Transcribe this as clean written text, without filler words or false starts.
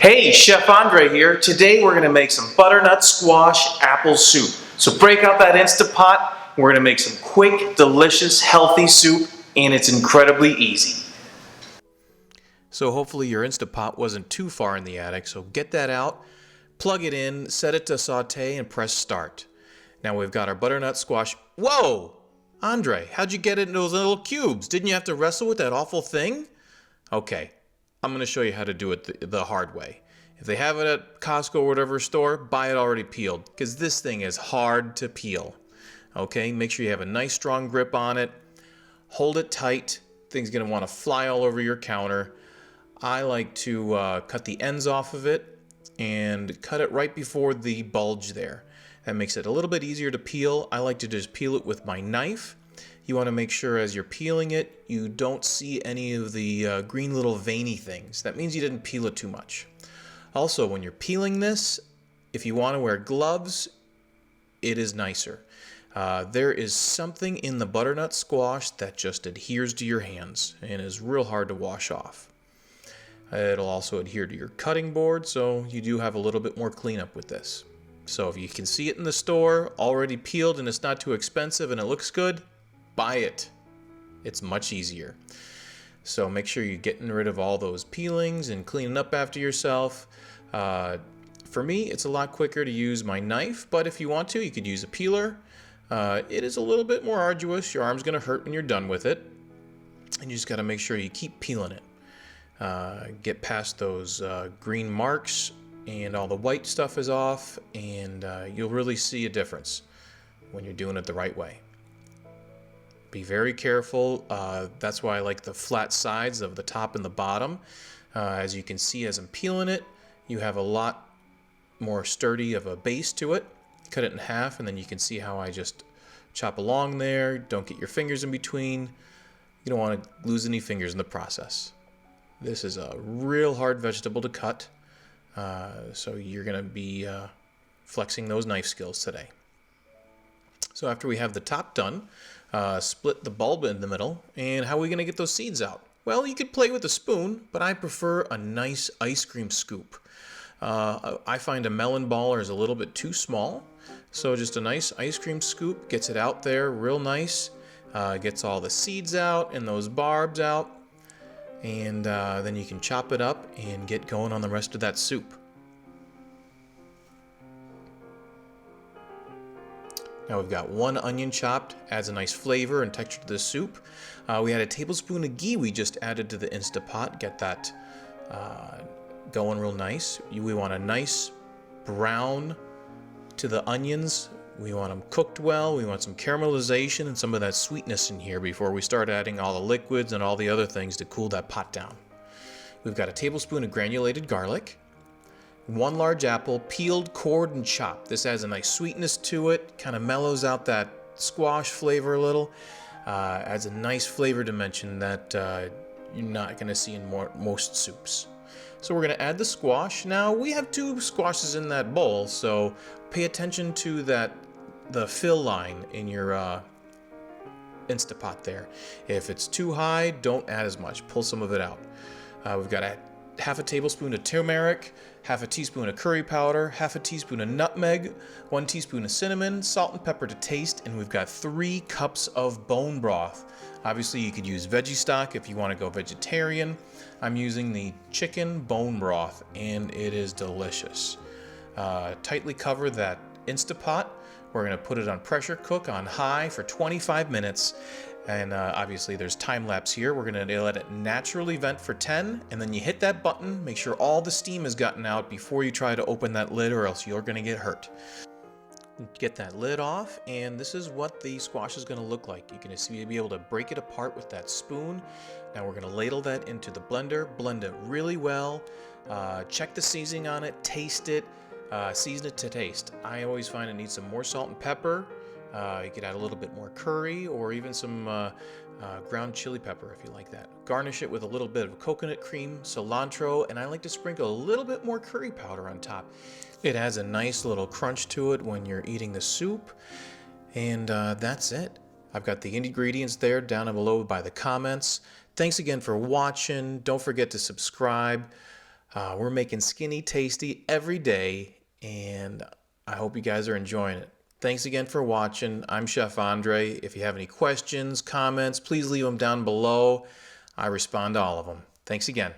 Hey, Chef Andre here. Today we're going to make some butternut squash apple soup. So break out that Instapot. We're going to make some quick, delicious, healthy soup, and it's incredibly easy. So hopefully your Instapot wasn't too far in the attic, so get that out, plug it in, set it to saute, and press start. Now we've got our butternut squash. Whoa! Andre, how'd you get it in those little cubes? Didn't you have to wrestle with that awful thing? Okay, I'm going to show you how to do it the hard way. If they have it at Costco or whatever store, buy it already peeled, because this thing is hard to peel. Okay, make sure you have a nice strong grip on it. Hold it tight. Thing's going to want to fly all over your counter. I like to cut the ends off of it and cut it right before the bulge there. That makes it a little bit easier to peel. I like to just peel it with my knife. You want to make sure as you're peeling it, you don't see any of the green little veiny things. That means you didn't peel it too much. Also, when you're peeling this, if you want to wear gloves, it is nicer. There is something in the butternut squash that just adheres to your hands and is real hard to wash off. It'll also adhere to your cutting board, so you do have a little bit more cleanup with this. So if you can see it in the store, already peeled and it's not too expensive and it looks good, buy it. It's much easier. So make sure you're getting rid of all those peelings and cleaning up after yourself. For me, it's a lot quicker to use my knife, but if you want to, you could use a peeler. It is a little bit more arduous. Your arm's going to hurt when you're done with it. And you just got to make sure you keep peeling it. Get past those green marks and all the white stuff is off, and you'll really see a difference when you're doing it the right way. Be very careful. That's why I like the flat sides of the top and the bottom. As you can see as I'm peeling it, you have a lot more sturdy of a base to it. Cut it in half, and then you can see how I just chop along there. Don't get your fingers in between. You don't want to lose any fingers in the process. This is a real hard vegetable to cut, so you're going to be flexing those knife skills today. So after we have the top done, split the bulb in the middle, and how are we going to get those seeds out? Well, you could play with a spoon, but I prefer a nice ice cream scoop. I find a melon baller is a little bit too small, so just a nice ice cream scoop gets it out there real nice, gets all the seeds out and those barbs out. And then you can chop it up and get going on the rest of that soup. Now we've got one onion chopped, adds a nice flavor and texture to the soup. We had a tablespoon of ghee we just added to the Instapot. Get that going real nice. We want a nice brown to the onions. We want them cooked well. We want some caramelization and some of that sweetness in here before we start adding all the liquids and all the other things to cool that pot down. We've got a tablespoon of granulated garlic, one large apple, peeled, cored, and chopped. This adds a nice sweetness to it, kind of mellows out that squash flavor a little, adds a nice flavor dimension that you're not going to see in most soups. So we're going to add the squash. Now we have 2 squashes in that bowl, so pay attention to the fill line in your Instapot there. If it's too high, don't add as much. Pull some of it out. We've got half a tablespoon of turmeric, half a teaspoon of curry powder, half a teaspoon of nutmeg, 1 teaspoon of cinnamon, salt and pepper to taste, and we've got 3 cups of bone broth. Obviously, you could use veggie stock if you want to go vegetarian. I'm using the chicken bone broth, and it is delicious. Tightly cover that Instapot. We're going to put it on pressure cook on high for 25 minutes. And obviously there's time lapse here. We're going to let it naturally vent for 10, and then you hit that button. Make sure all the steam has gotten out before you try to open that lid, or else you're going to get hurt. Get that lid off, and this is what the squash is going to look like. You're going to be able to break it apart with that spoon. Now we're going to ladle that into the blender, blend it really well, check the seasoning on it, taste it, season it to taste. I always find it needs some more salt and pepper. You could add a little bit more curry or even some ground chili pepper if you like that. Garnish it with a little bit of coconut cream, cilantro, and I like to sprinkle a little bit more curry powder on top. It adds a nice little crunch to it when you're eating the soup, and that's it. I've got the ingredients there down below by the comments. Thanks again for watching. Don't forget to subscribe. We're making skinny tasty every day, and I hope you guys are enjoying it. Thanks again for watching. I'm Chef Andre. If you have any questions, comments, please leave them down below. I respond to all of them. Thanks again.